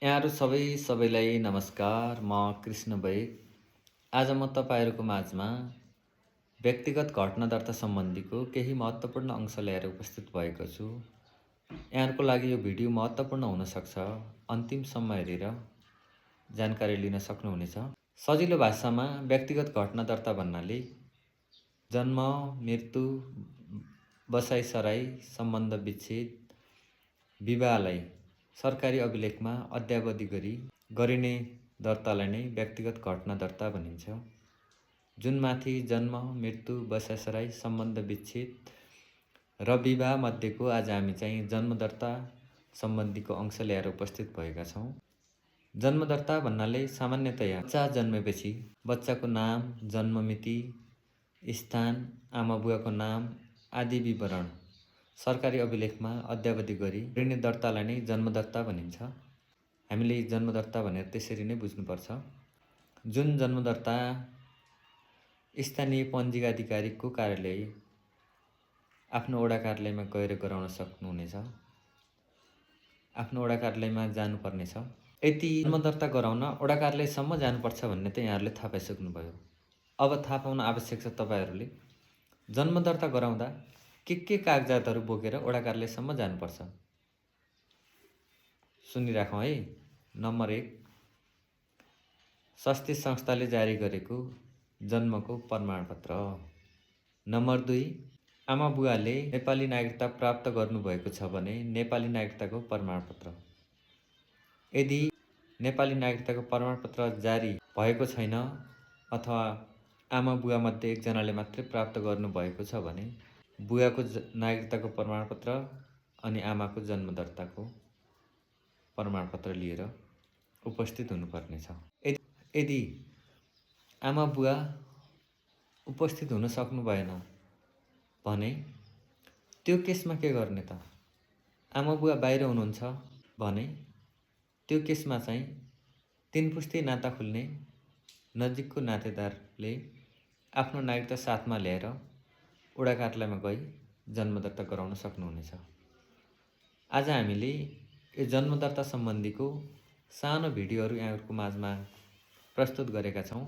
यहाँहरू सबैलाई नमस्कार। म कृष्ण बैग। आज म तपाईँहरूको माझमा व्यक्तिगत घटना दर्ता सम्बन्धीको केही महत्त्वपूर्ण अंश ल्याएर उपस्थित भएको छु। यहाँहरूको लागि यो भिडियो महत्त्वपूर्ण हुन सक्छ। अन्तिमसम्म हेरेर जानकारी लिन सक्नुहुनेछ। सजिलो भाषामा व्यक्तिगत घटना दर्ता भन्नाले जन्म, मृत्यु, बसाइसराई, सम्बन्ध विच्छेद, विवाहलाई सरकारी अभिलेखमा अद्यावधि गरी गरिने दर्तालाई नै व्यक्तिगत घटना दर्ता भनिन्छ। जुनमाथि जन्म, मृत्यु, बसाइसराई, सम्बन्ध विच्छेद र विवाह मध्येको आज हामी चाहिँ जन्म दर्ता सम्बन्धीको अंश ल्याएर उपस्थित भएका छौँ। जन्म दर्ता भन्नाले सामान्यतया बच्चा जन्मेपछि बच्चाको नाम, जन्ममिति, स्थान, आमाबुवाको नाम आदि विवरण सरकारी अभिलेखमा अद्यावधि गरी गरिने दर्तालाई नै जन्मदर्ता भनिन्छ। हामीले जन्मदर्ता भनेर त्यसरी नै बुझ्नुपर्छ। जुन जन्मदर्ता स्थानीय पञ्जीका अधिकारीको कार्यालय आफ्नो वडा कार्यालयमा गएर गराउन सक्नुहुनेछ। आफ्नो वडा कार्यालयमा जानुपर्नेछ। यति जन्मदर्ता गराउन वडा कार्यालयसम्म जानुपर्छ भन्ने त यहाँहरूले थाहा पाइसक्नुभयो। अब थाहा पाउन आवश्यक छ तपाईँहरूले जन्मदर्ता गराउँदा के कागजातहरू बोकेर वडा कार्यालयसम्म जानुपर्छ। सुनिराखौँ है। नम्बर 1, स्वास्थ्य संस्थाले जारी गरेको जन्मको प्रमाणपत्र। नम्बर 2, आमाबुवाले नेपाली नागरिकता प्राप्त गर्नुभएको छ भने नेपाली नागरिकताको प्रमाणपत्र। यदि नेपाली नागरिकताको प्रमाणपत्र जारी भएको छैन अथवा आमाबुवामध्ये एकजनाले मात्रै प्राप्त गर्नुभएको छ भने बुवाको नागरिकताको प्रमाणपत्र अनि आमाको जन्मदर्ताको प्रमाणपत्र लिएर उपस्थित हुनुपर्नेछ। यदि आमाबुवा उपस्थित हुन सक्नु भएन भने त्यो केसमा के गर्ने त? आमाबुवा बाहिर हुनुहुन्छ भने त्यो केसमा चाहिँ 3 पुस्ते नाता खुल्ने नजिकको नातेदारले आफ्नो नागरिकता साथमा ल्याएर वडा कार्यालयमा गई जन्मदर्ता गराउन सक्नुहुनेछ। आज हामीले यो जन्मदर्ता सम्बन्धीको सानो भिडियोहरू यहाँहरूको माझमा प्रस्तुत गरेका छौँ।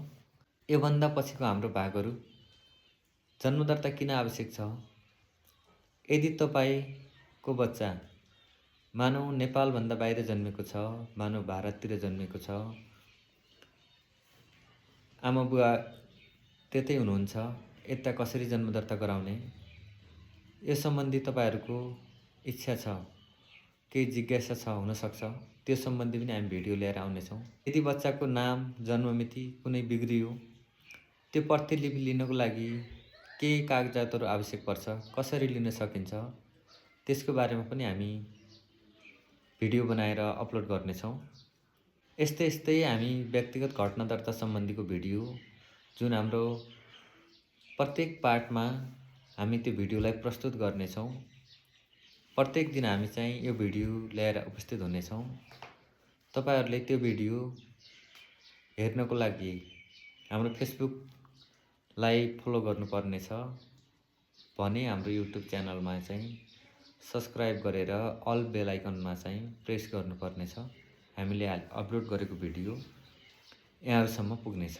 योभन्दा पछिको हाम्रो भागहरू जन्मदर्ता किन आवश्यक छ, यदि तपाईँको बच्चा मानौ नेपालभन्दा बाहिर जन्मेको छ, मानौ भारततिर जन्मेको छ, आमाबुवा त्यतै हुनुहुन्छ, यता कसरी जन्मदर्ता गराउने, यो सम्बन्धी तपाईँहरूको इच्छा छ, केही जिज्ञासा छ हुनसक्छ, त्यो सम्बन्धी पनि हामी भिडियो लिएर आउनेछौँ। यदि बच्चाको नाम, जन्ममिति कुनै बिग्रियो, त्यो प्रतिलिपि लिनको लागि के कागजातहरू आवश्यक पर्छ, कसरी लिन सकिन्छ, त्यसको बारेमा पनि हामी भिडियो बनाएर अपलोड गर्नेछौँ। यस्तै हामी व्यक्तिगत घटना दर्ता सम्बन्धीको भिडियो जुन हाम्रो प्रत्येक पार्टमा हामी त्यो भिडियोलाई प्रस्तुत गर्नेछौँ। प्रत्येक दिन हामी चाहिँ यो भिडियो ल्याएर उपस्थित हुनेछौँ। तपाईहरूले त्यो भिडियो हेर्नको लागि हाम्रो फेसबुकलाई फलो गर्नुपर्नेछ भने हाम्रो युट्युब च्यानलमा चाहिँ सब्सक्राइब गरेर अल बेल आइकनमा चाहिँ प्रेस गर्नुपर्नेछ। हामीले अपलोड गरेको भिडियो यहाँहरूसम्म पुग्नेछ।